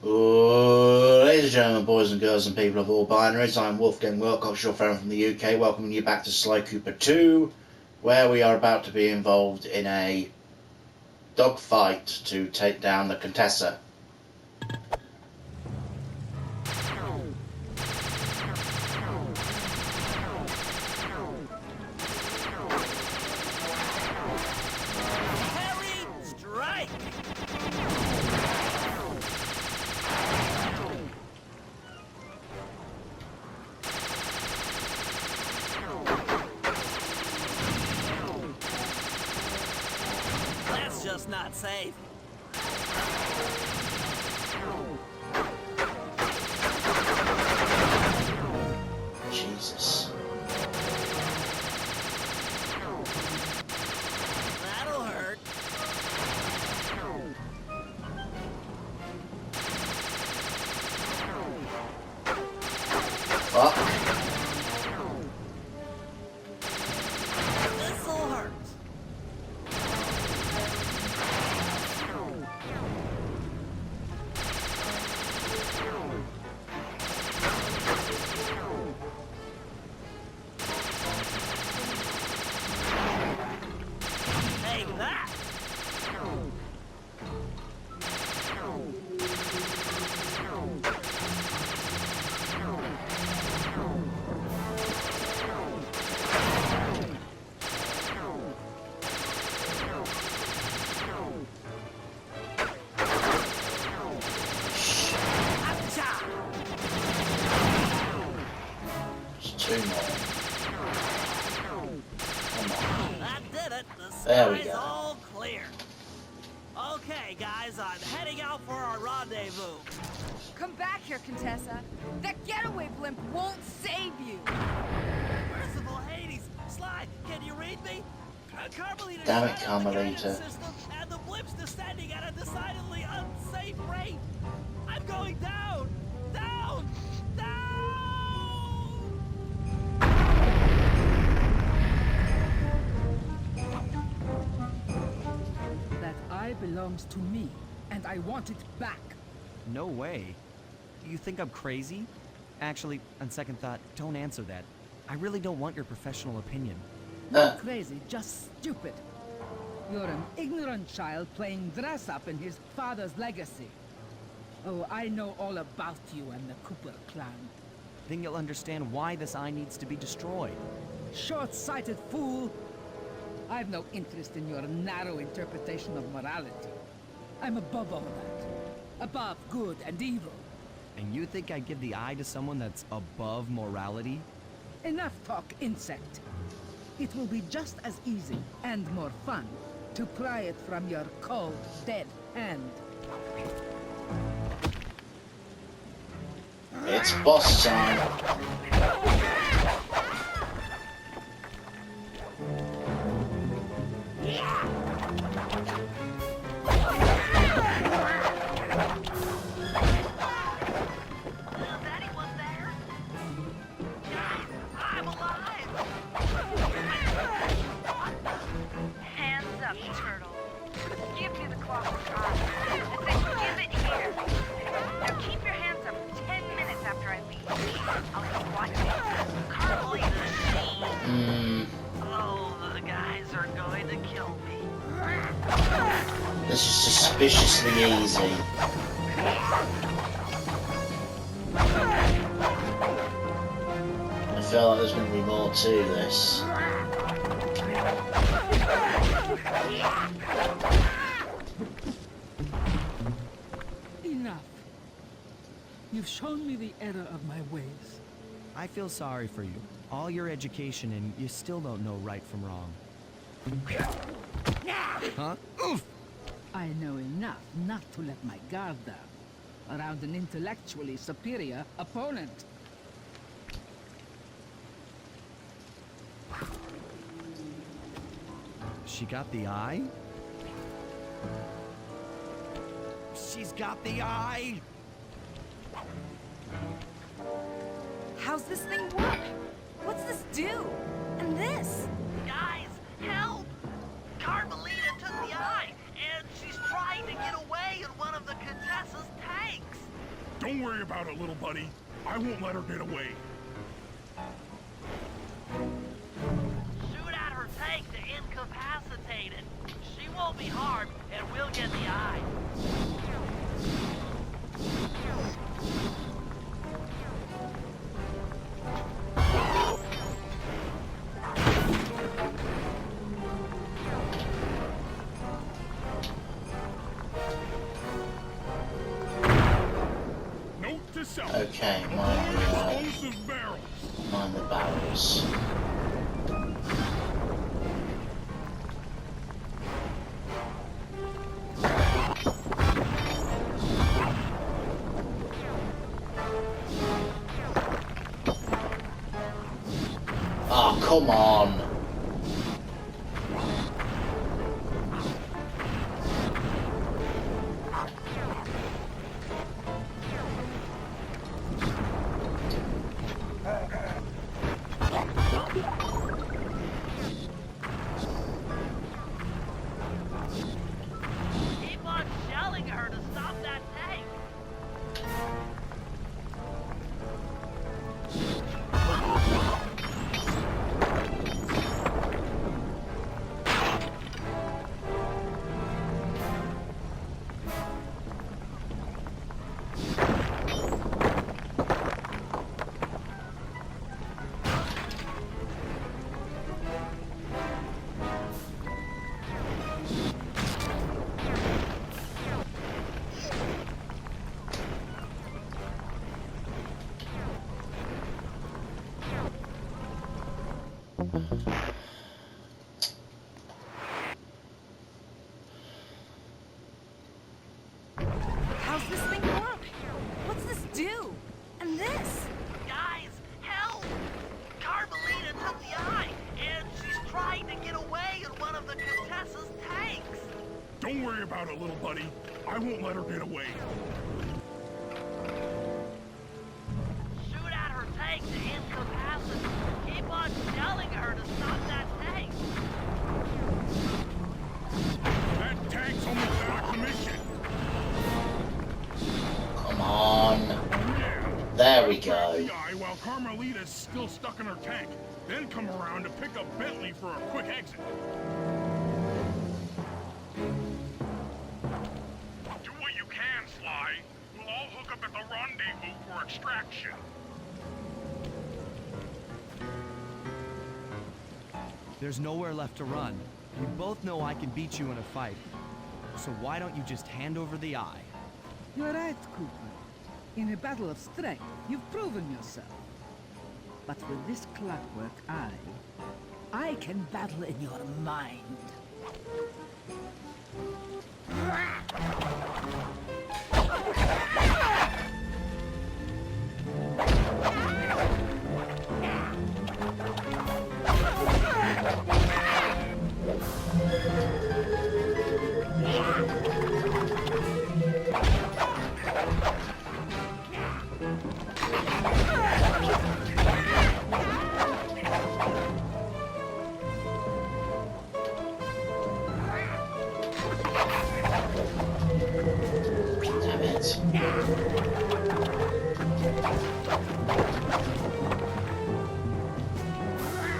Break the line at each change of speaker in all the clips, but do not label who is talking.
Ladies and gentlemen, boys and girls and people of all binaries, I'm Wolfgang Wilcox, your friend from the UK, welcoming you back to SLY Cooper 2, where we are about to be involved in a dogfight to take down the Contessa.
Just not safe.
Jesus.
That'll hurt.
Fuck.
This'll hurt.
Two more. Come on.
That did it. The
There we
sky's
go.
all clear. Okay, guys, I'm heading out for our rendezvous.
Come back here, Contessa. That getaway blimp won't save you.
Merciful Hades, Sly, can you read me? Carmelita's
Damn it,
shut down the
Carmelita.
guidance system, and the blimp's descending at a decidedly unsafe rate. I'm going down, down, down.
That eye belongs to me, and I want it back.
No way. You think I'm crazy? Actually, on second thought, don't answer that. I really don't want your professional opinion.
Not crazy, just stupid. You're an ignorant child playing dress-up in his father's legacy. Oh, I know all about you and the Cooper clan.
Then you'll understand why this eye needs to be destroyed.
Short-sighted fool! I've no interest in your narrow interpretation of morality. I'm above all that. Above good and evil.
And you think I'd give the eye to someone that's above morality?
Enough talk, insect. It will be just as easy and more fun to pry it from your cold, dead hand.
It's boss time. This is suspiciously easy. I feel like there's going to be more to this.
Enough. You've shown me the error of my ways.
I feel sorry for you. All your education and you still don't know right from wrong. Huh? Oof!
I know enough not to let my guard down around an intellectually superior opponent.
She got the eye? She's got the eye!
How's this thing work? What's this do? And this?
Guys, help! Carmelita took the eye, and she's trying to get away in one of the Contessa's tanks.
Don't worry about it, little buddy. I won't let her get away.
Shoot at her tank to incapacitate it. She won't be harmed, and we'll get the eye.
Note to self.
Okay,
Avoid explosive barrels.
mind the barrels. Oh, come on.
Keep on shelling her to stop that tank.
How's this thing work? What's this do? And this?
Guys, help! Carmelita took the eye, and she's trying to get away in one of the Contessa's tanks.
Don't worry about it, little buddy. I won't let her get away.
Shoot at her tank to incapacitate. Keep on shelling her to stop that tank.
That tank's almost out of commission.
Come on.
Yeah.
There we
Grab
go.
the eye while Carmelita's still stuck in her tank. Then come around to pick up Bentley for a quick exit. Do what you can, Sly. We'll all hook up at the rendezvous for extraction.
There's nowhere left to run. We both know I can beat you in a fight. So why don't you just hand over the eye?
You're right, Cooper. In a battle of strength, you've proven yourself. But with this clockwork eye, I can battle in your mind.
Damn it.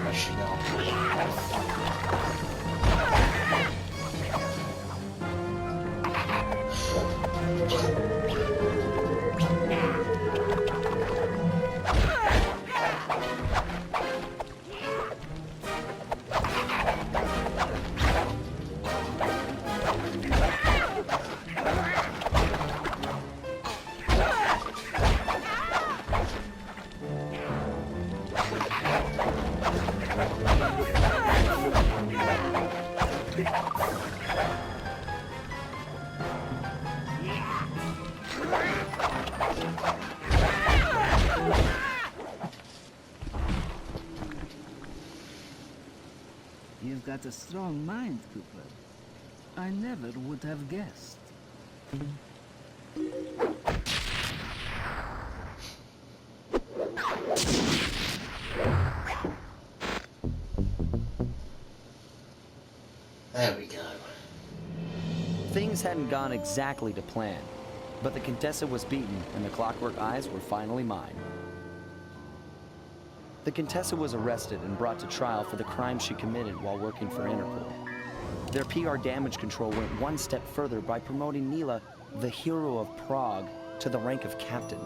Rushing on.
You've got a strong mind, Cooper. I never would have guessed.
There we go.
Things hadn't gone exactly to plan. But the Contessa was beaten, and the Clockwork Eyes were finally mine. The Contessa was arrested and brought to trial for the crime she committed while working for Interpol. Their PR damage control went one step further by promoting Mila, the hero of Prague, to the rank of captain.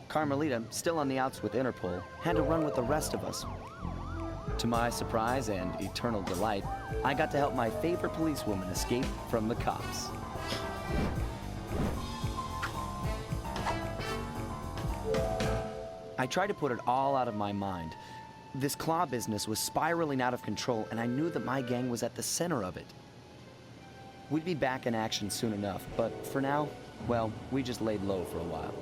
Carmelita, still on the outs with Interpol, had to run with the rest of us. To my surprise and eternal delight, I got to help my favorite policewoman escape from the cops. I tried to put it all out of my mind. This claw business was spiraling out of control, and I knew that my gang was at the center of it. We'd be back in action soon enough, but for now, well, we just laid low for a while.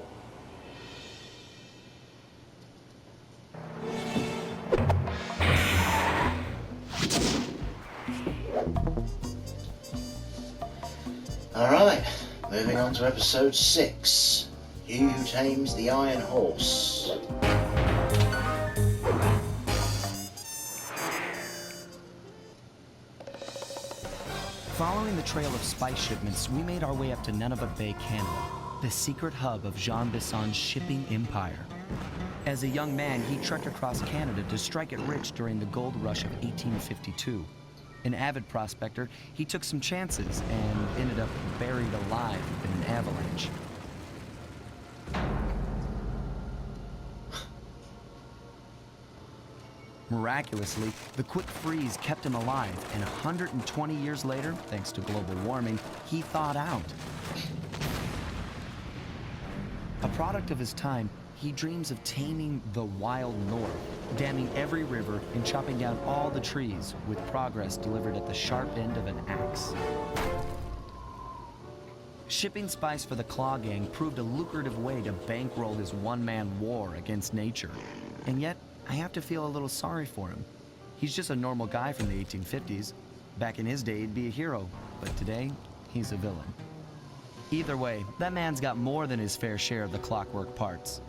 Alright, moving on to episode 6. He Who Tames the Iron Horse.
Following the trail of spice shipments, we made our way up to Nunavut Bay, Canada, the secret hub of Jean Bisson's shipping empire. As a young man, he trekked across Canada to strike it rich during the gold rush of 1852. An avid prospector, he took some chances and ended up buried alive in an avalanche. Miraculously, the quick freeze kept him alive, and 120 years later, thanks to global warming, he thawed out. A product of his time, he dreams of taming the wild north, damming every river and chopping down all the trees, with progress delivered at the sharp end of an axe. Shipping spice for the Claw Gang proved a lucrative way to bankroll his one-man war against nature. And yet, I have to feel a little sorry for him. He's just a normal guy from the 1850s. Back in his day, he'd be a hero, but today, he's a villain. Either way, that man's got more than his fair share of the clockwork parts.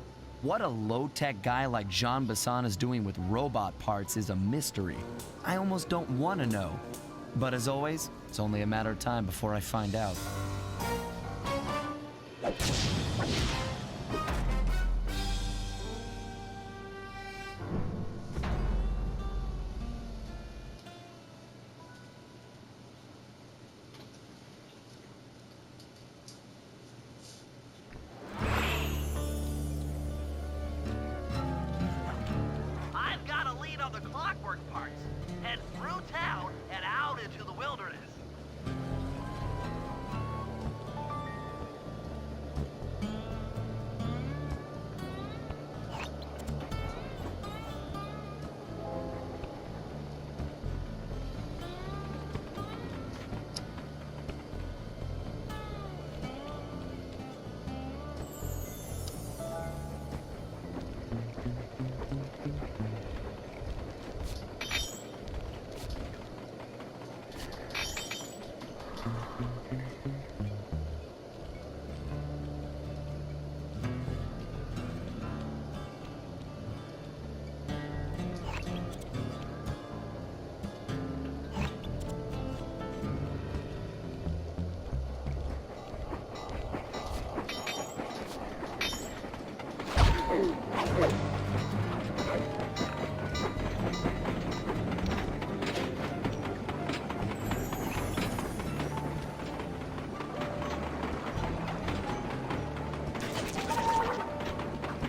What a low-tech guy like Jean Bisson is doing with robot parts is a mystery. I almost don't want to know. But as always, it's only a matter of time before I find out.
I've got a lead on the clockwork parts. Head through town and out into the wilderness.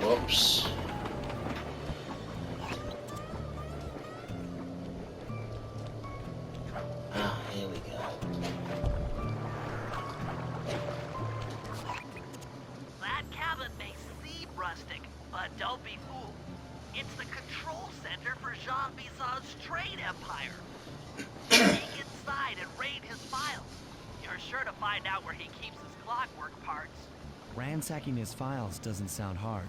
Whoops. Ah, here we go.
That cabin may seem rustic, but don't be fooled. It's the control center for Jean Bisson's trade empire. Sneak inside and raid his files. You're sure to find out where he keeps his clockwork parts.
Ransacking his files doesn't sound hard.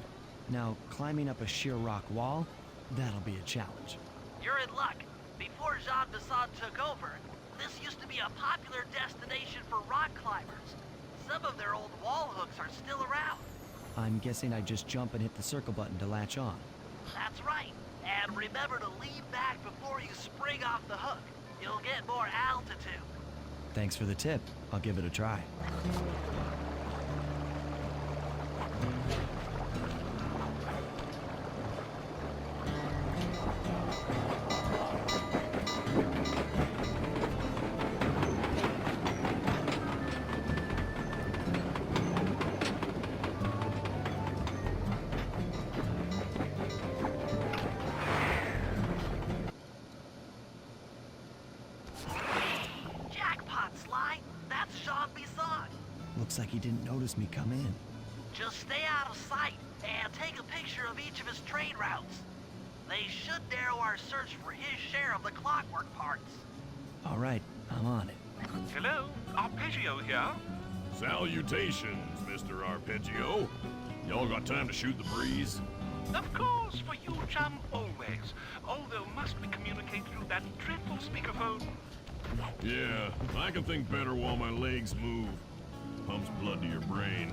Now, climbing up a sheer rock wall, that'll be a challenge.
You're in luck. Before Jean Bisson took over, this used to be a popular destination for rock climbers. Some of their old wall hooks are still around.
I'm guessing I just jump and hit the circle button to latch on.
That's right. And remember to lean back before you spring off the hook. You'll get more altitude.
Thanks for the tip. I'll give it a try. Looks like he didn't notice me come in.
Just stay out of sight and take a picture of each of his trade routes. They should narrow our search for his share of the clockwork parts.
All right, I'm on it.
Hello, Arpeggio here.
Salutations, Mr. Arpeggio. Y'all got time to shoot the breeze?
Of course, for you, chum, always. Although must we communicate through that dreadful speakerphone?
Yeah, I can think better while my legs move. Pumps blood to your brain.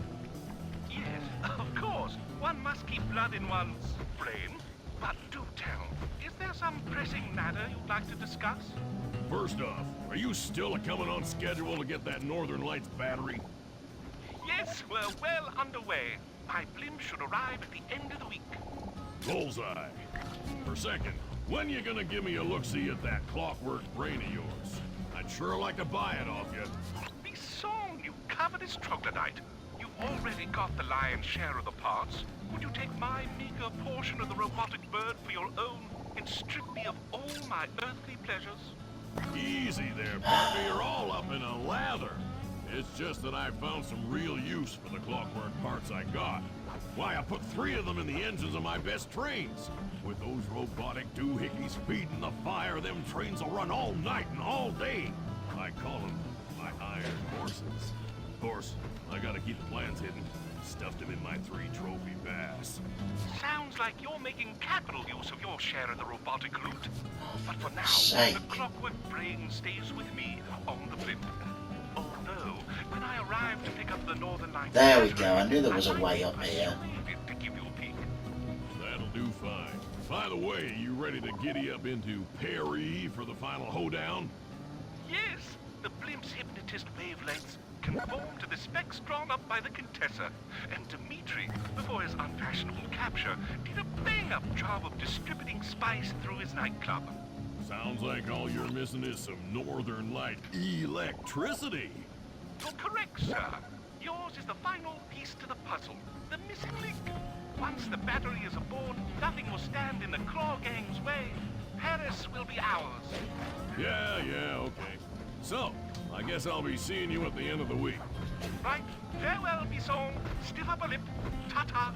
Yes, of course. One must keep blood in one's brain. But do tell, is there some pressing matter you'd like to discuss?
First off, are you still coming on schedule to get that Northern Lights battery?
Yes, we're well underway. My blimp should arrive at the end of the week.
Bullseye. For second, when you gonna give me a look-see at that clockwork brain of yours? I'd sure like to buy it off you.
Be song, you covetous troglodyte. You've already got the lion's share of the parts. Would you take my meager portion of the robotic bird for your own and strip me of all my earthly pleasures?
Easy there, partner. You're all up in a lather. It's just that I found some real use for the clockwork parts I got. Why, I put 3 of them in the engines of my best trains. With those robotic doohickeys feeding the fire, them trains will run all night and all day. I call them my iron horses. Of course, I gotta keep the plans hidden. Stuffed them in my 3 trophy bass.
Sounds like you're making capital use of your share of the robotic loot. But for now,
Sake.
the clockwork brain stays with me on the blimp. Although, when I arrive to pick up the Northern Lights...
There we go, I knew there was a way up here.
To give you a peek.
That'll do fine. By the way, you ready to giddy up into Perry for the final hoedown?
Yes, the blimp's hypnotist wavelengths conform to the specs drawn up by the Contessa, and Dimitri, before his unfashionable capture, did a bang-up job of distributing spice through his nightclub.
Sounds like all you're missing is some Northern Light electricity.
You're correct, sir. Yours is the final piece to the puzzle, the missing link. Once the battery is aboard, nothing will stand in the Claw Gang's way. Paris will be ours.
Yeah, okay. So, I guess I'll be seeing you at the end of the week.
Right, farewell, Bisson. Stiff upper lip. Ta-ta.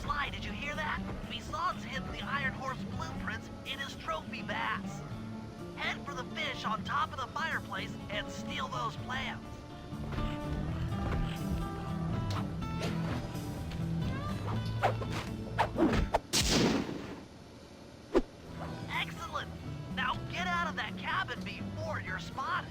Sly, did you hear that? Bison's hidden the Iron Horse blueprints in his trophy bass. Head for the fish on top of the fireplace and steal those plans. Excellent! Now get out of that cabin before you're spotted.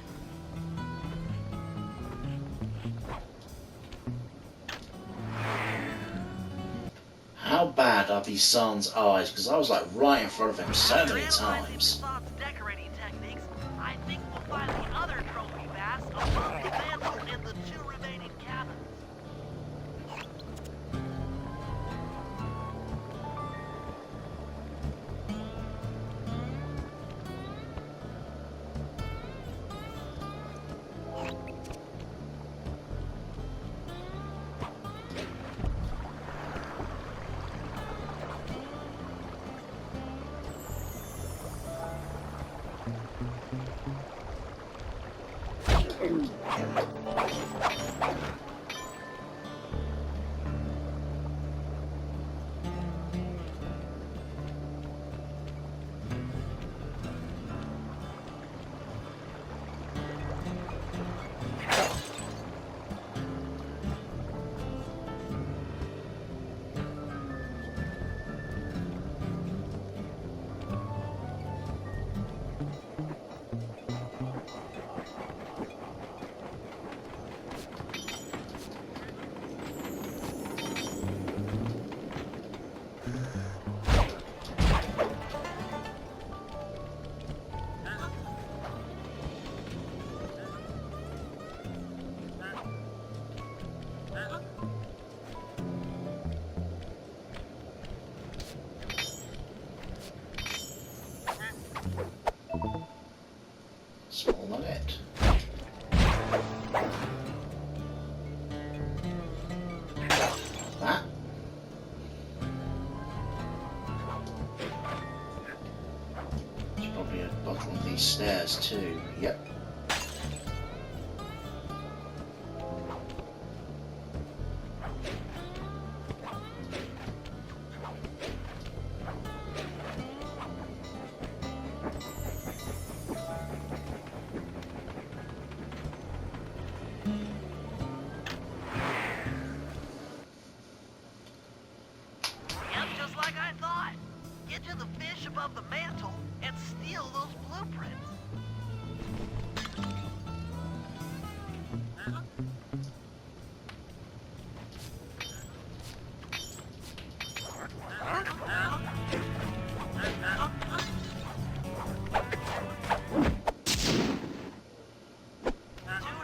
How bad are Bison's eyes? Because I was like right in front of him so many
After analyzing
times.
Bison's decorating techniques, I think we'll find the other trophy bass among the mantle in the 2 remaining cabins.
Small nugget. That. at the bottom of these stairs too. Yep.
Yep, just like I thought. Get to the fish above the mantle and steal those blueprints. Two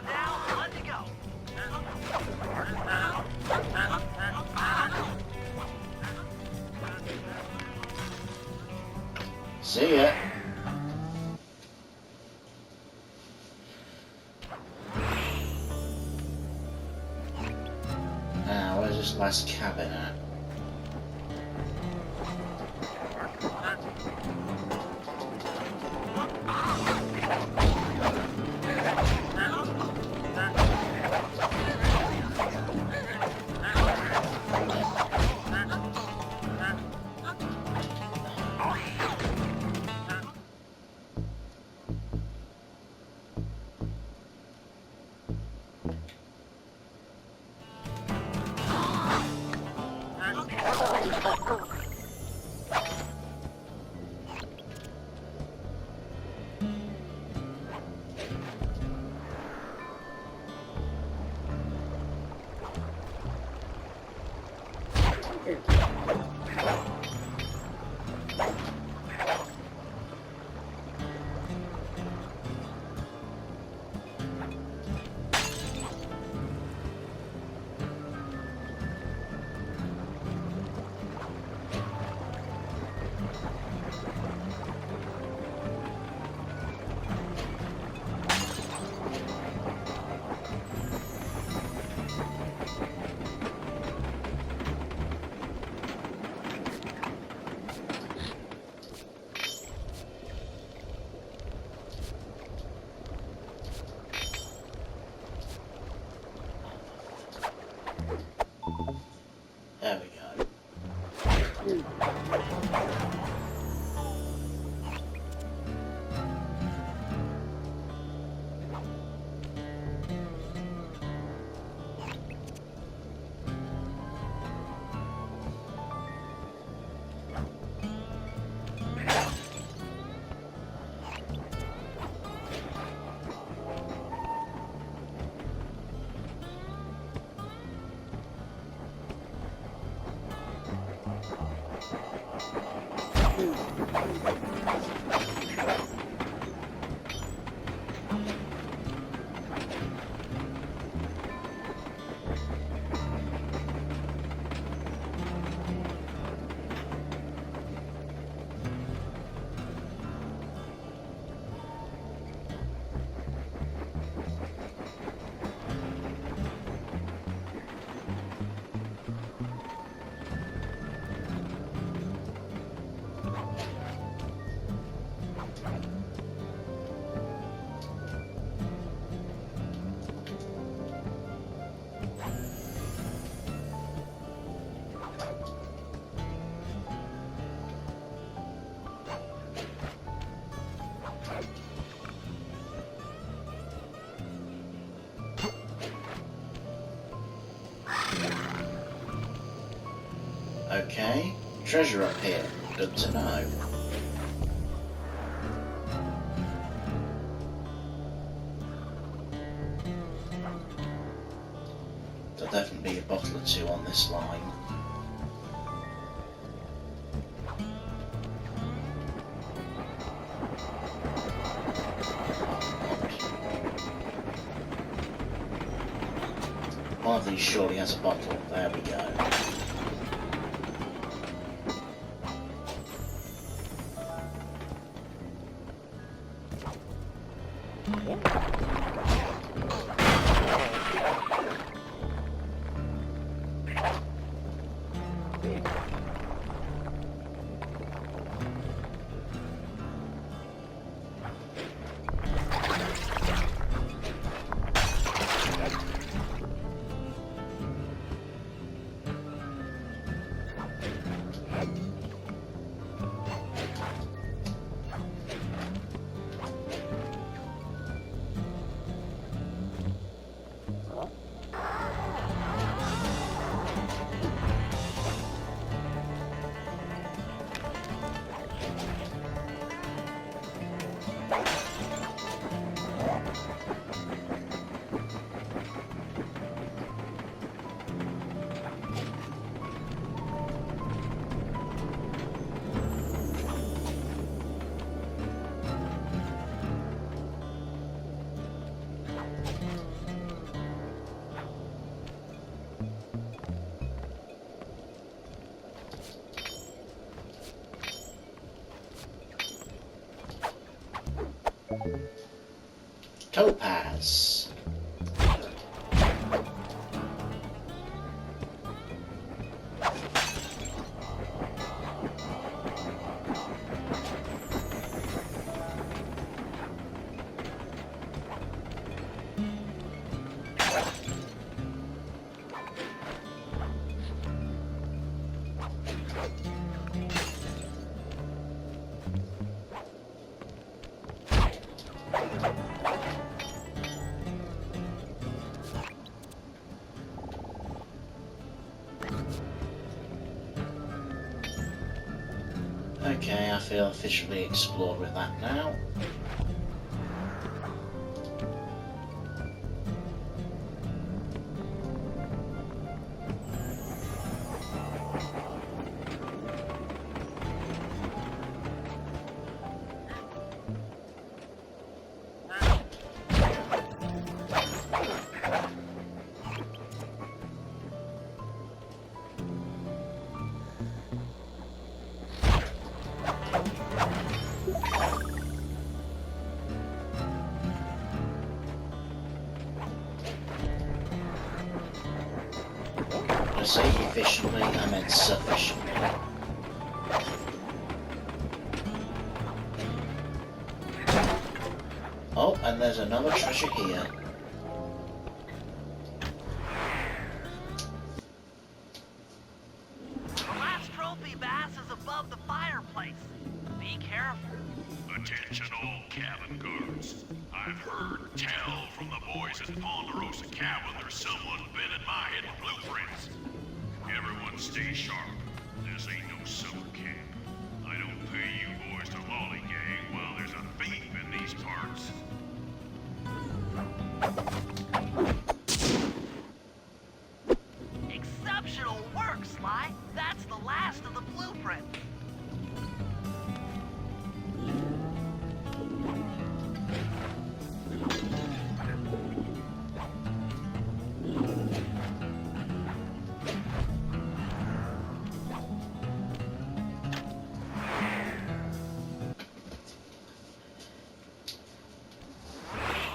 down, one to go.
See ya. Now, where's this last cabin at? There we go. Okay, treasure up here. Good to know. There'll definitely be a bottle or two on this line. One of these surely has a bottle. There we go. Topaz. Okay, I feel officially explored with that now. I say efficiently, I meant sufficiently. Oh, and there's another treasure here.
The last trophy bass is above the fireplace. Be careful.
Attention all cabin guards. I've heard tell from the boys at Ponderosa Cabin there's someone been in my hidden blueprints. Everyone stay sharp. This ain't no summer camp. I don't pay you boys to lollygag while there's a thief in these parts.
Exceptional work, Sly. That's the last of the blueprint.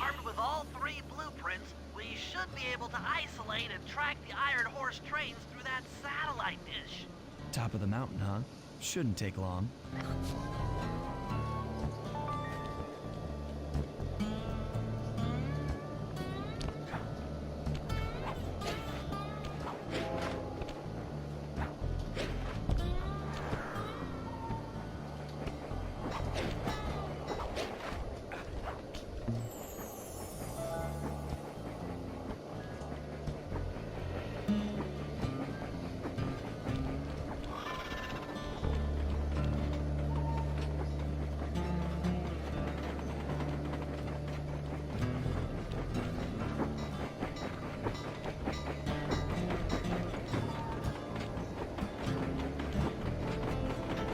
Armed with all three blueprints, we should be able to isolate and track the Iron Horse trains through that satellite dish.
Top of the mountain, huh? Shouldn't take long.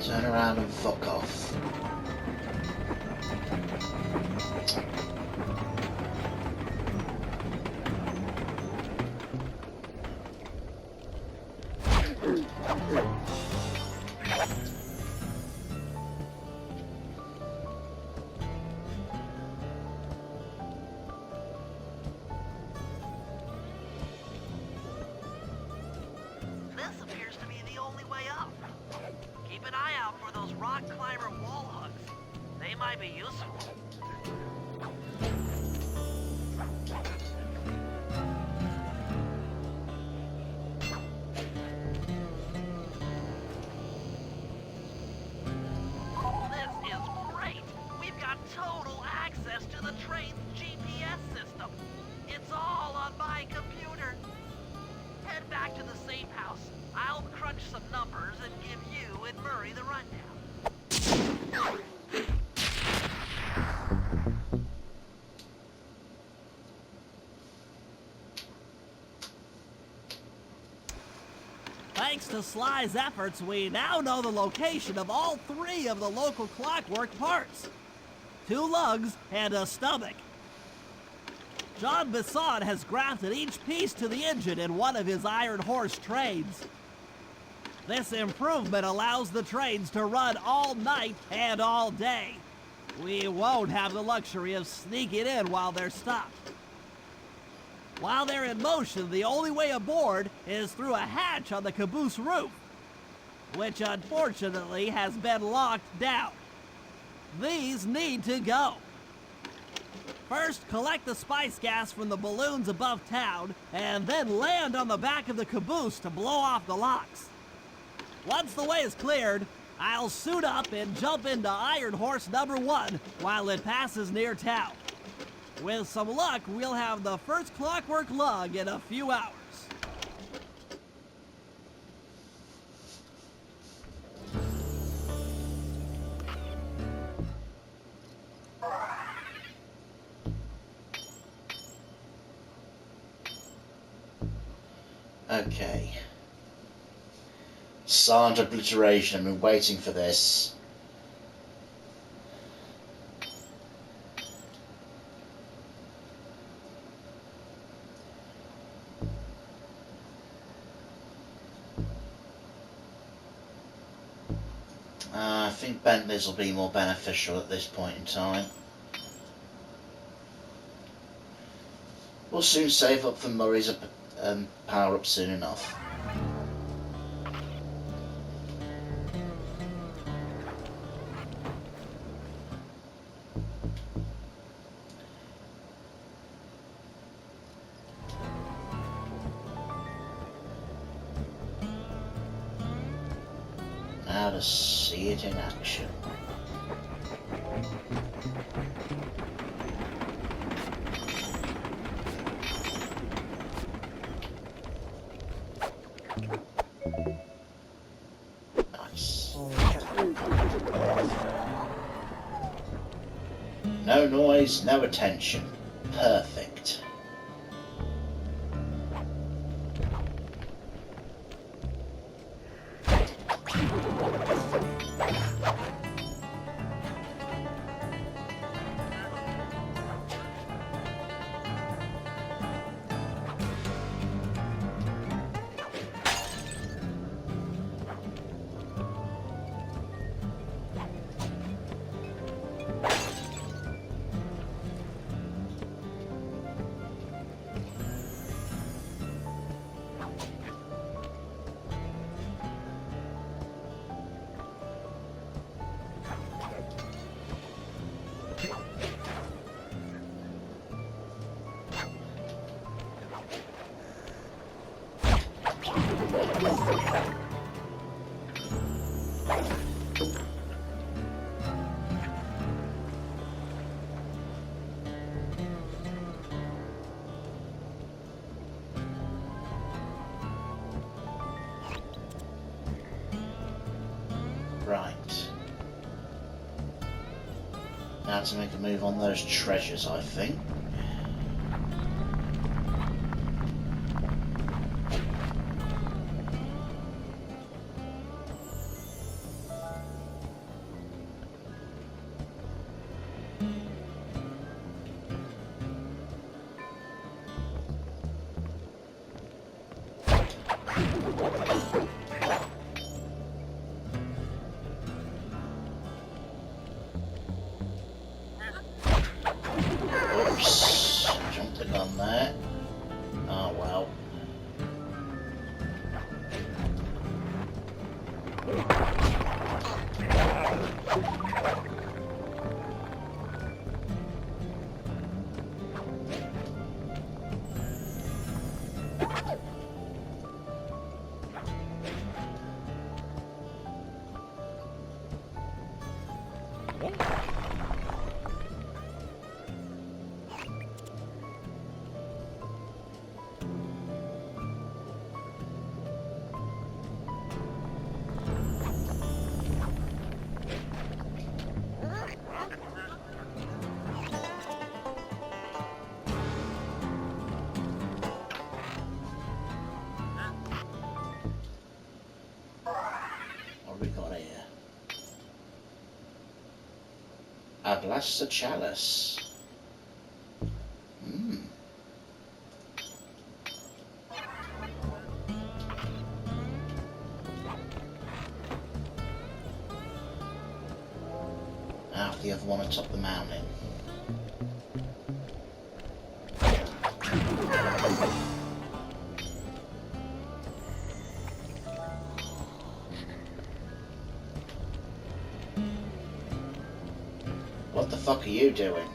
Turn around and fuck off.
This appears to be the only way up. Keep an eye out for those rock climber wall hooks. They might be useful. This is great. We've got total access to the train's GPS system. It's all on my computer. Head back to the safe house. I'll crunch some numbers and give you and Murray the rundown. Thanks to Sly's efforts, we now know the location of all three of the local clockwork parts. 2 lugs and a stomach. John Bisson has grafted each piece to the engine in one of his Iron Horse trains. This improvement allows the trains to run all night and all day. We won't have the luxury of sneaking in while they're stopped. While they're in motion, the only way aboard is through a hatch on the caboose roof, which unfortunately has been locked down. These need to go. First, collect the spice gas from the balloons above town, and then land on the back of the caboose to blow off the locks. Once the way is cleared, I'll suit up and jump into Iron Horse number 1 while it passes near town. With some luck, we'll have the first clockwork lug in a few hours.
Okay. Silent obliteration. I've been waiting for this. I think Bentley's will be more beneficial at this point in time. We'll soon save up for Murray's power up soon enough. Now to see it in action. Nice. No noise, no attention. Perfect. Right. Now to make a move on those treasures, I think. Oops, jumped the gun there. Oh well. What have we got here? Ablasta Chalice. The other one atop fuck are you doing?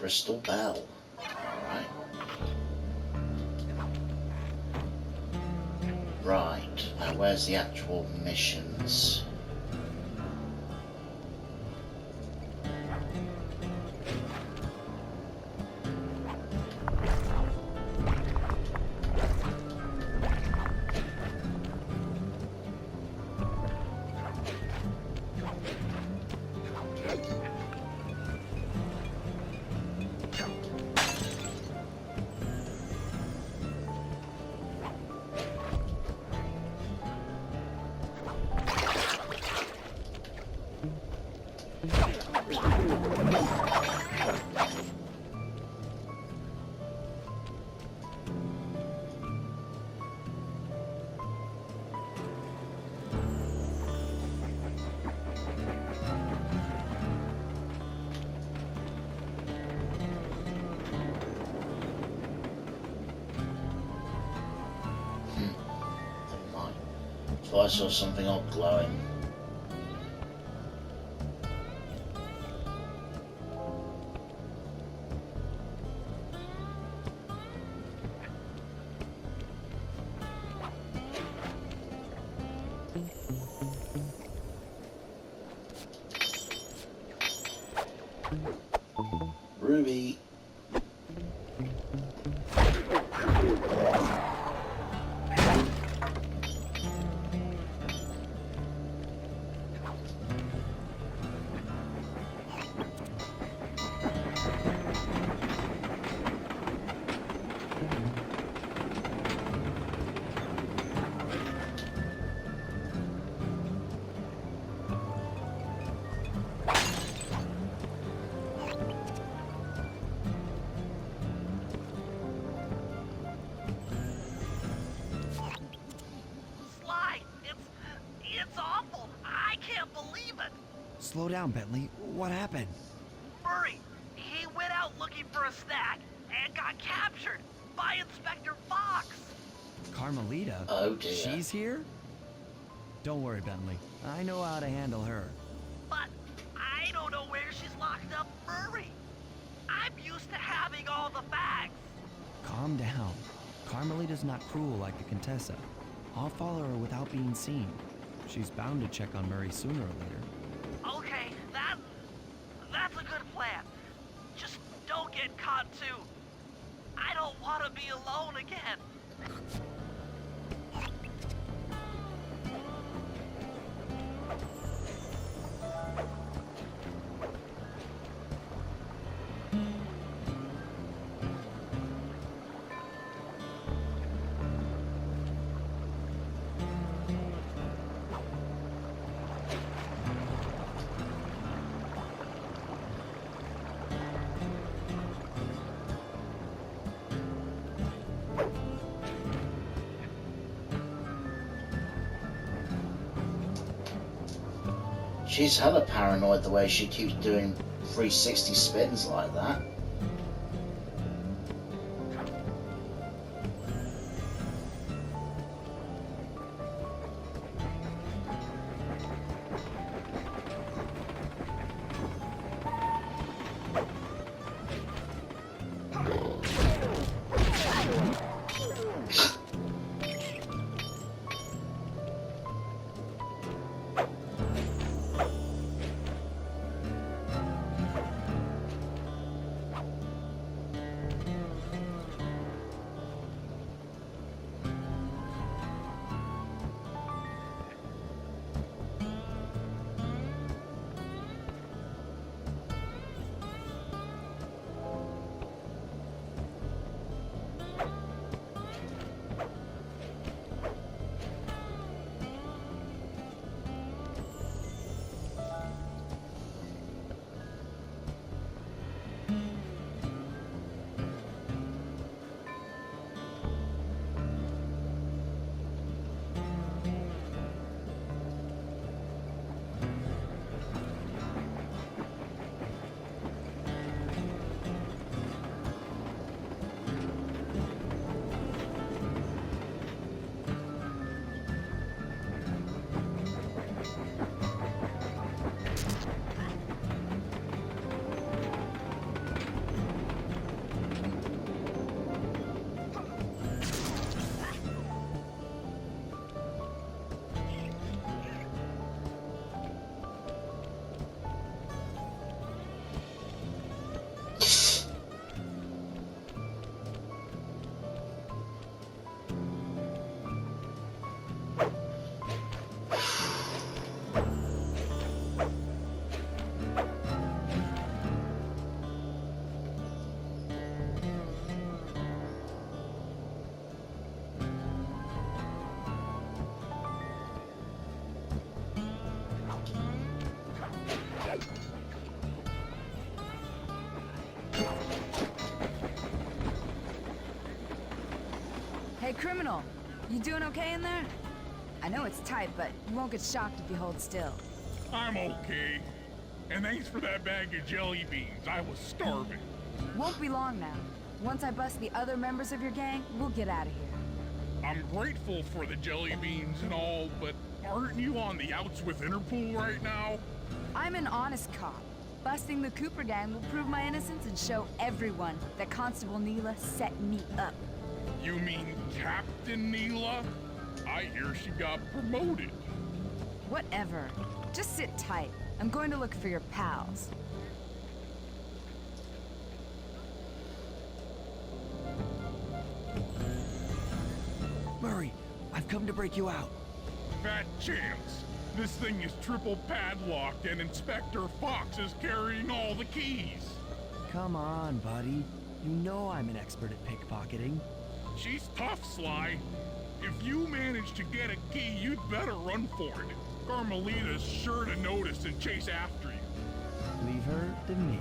Crystal Bell. Alright. Right. Now where's the actual missions? So I saw something odd glowing. Ruby.
Slow down, Bentley. What happened?
Murray, he went out looking for a snack and got captured by Inspector Fox.
Carmelita?
Oh dear.
She's here? Don't worry, Bentley. I know how to handle her.
But I don't know where she's locked up, Murray. I'm used to having all the facts.
Calm down. Carmelita's not cruel like the Contessa. I'll follow her without being seen. She's bound to check on Murray sooner or later.
Okay, that's a good plan. Just don't get caught too. I don't want to be alone again.
She's hella paranoid the way she keeps doing 360 spins like that.
Hey, criminal. You doing okay in there? I know it's tight, but you won't get shocked if you hold still.
I'm okay. And thanks for that bag of jelly beans. I was starving.
Won't be long now. Once I bust the other members of your gang, we'll get out of here.
I'm grateful for the jelly beans and all, but aren't you on the outs with Interpol right now?
I'm an honest cop. Busting the Cooper gang will prove my innocence and show everyone that Constable Neela set me up.
You mean Captain Neela? I hear she got promoted.
Whatever. Just sit tight. I'm going to look for your pals.
Murray, I've come to break you out.
Fat chance. This thing is triple padlocked and Inspector Fox is carrying all the keys.
Come on, buddy. You know I'm an expert at pickpocketing.
She's tough, Sly. If you manage to get a key, you'd better run for it. Carmelita's sure to notice and chase after you.
Leave her to me.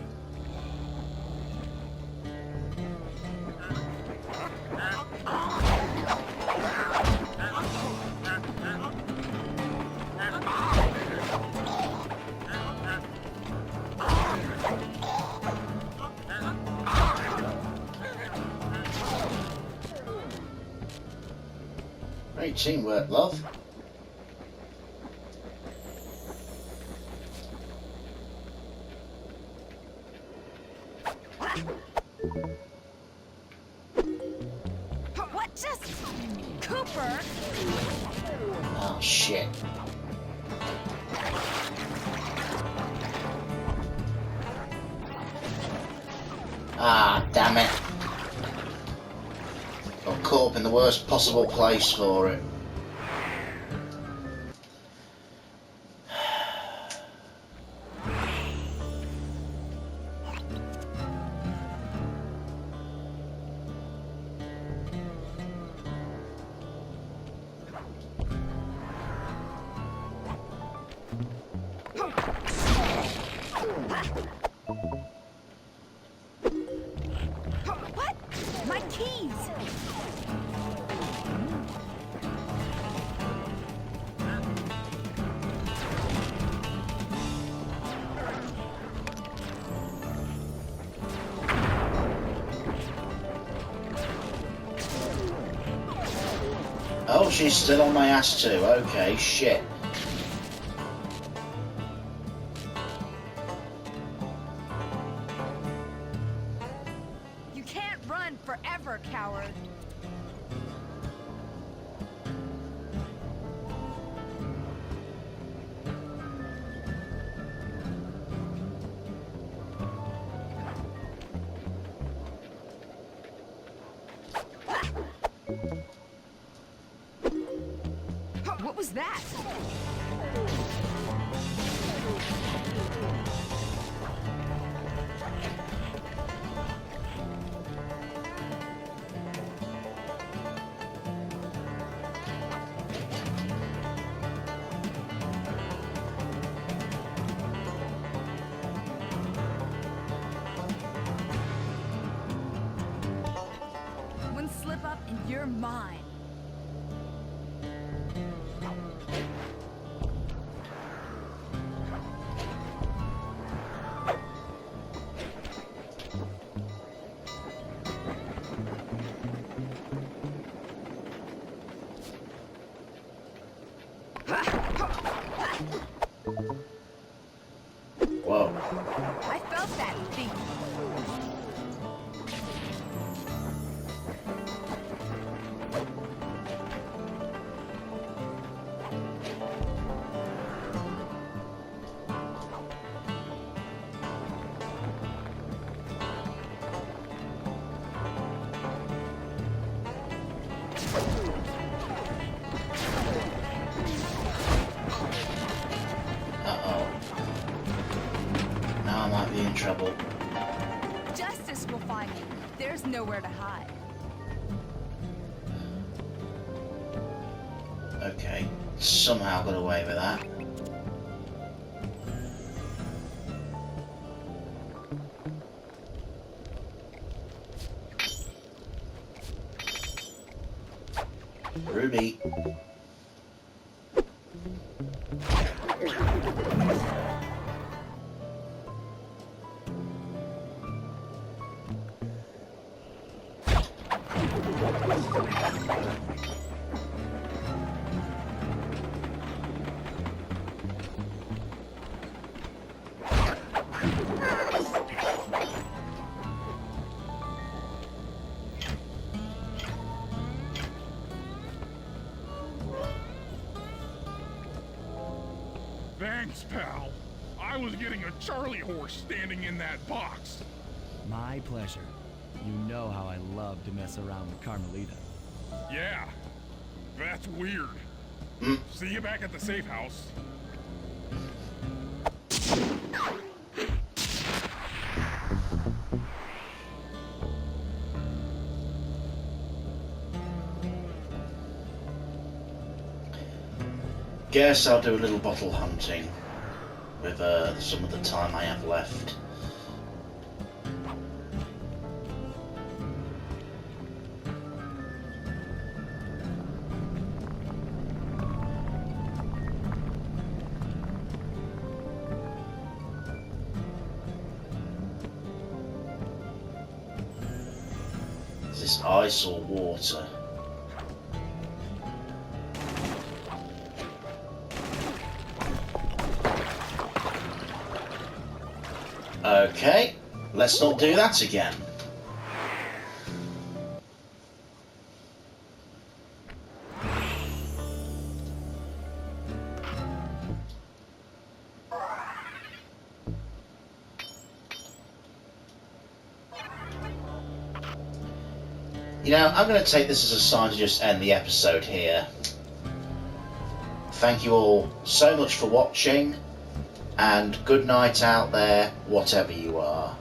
Great teamwork, love.
What just... Cooper?
Oh, shit. Ah, damn it. Got caught up in the worst possible place for it.
What? My keys!
she's still on my ass too. Okay, shit.
You can't run forever, coward. What was that? One slip up and you're mine.
Whoa.
I felt that beat.
Uh-oh. Now I might be in trouble.
Justice will find you. There's nowhere to hide.
Okay. Somehow got away with that. Ruby.
Thanks, pal. I was getting a Charlie horse standing in that box.
My pleasure. You know how I love to mess around with Carmelita.
Yeah, that's weird. See you back at the safe house.
Guess I'll do a little bottle hunting with some of the time I have left. Is this ice or water? Okay, let's not do that again. You know, I'm going to take this as a sign to just end the episode here. Thank you all so much for watching, and good night out there, whatever you are.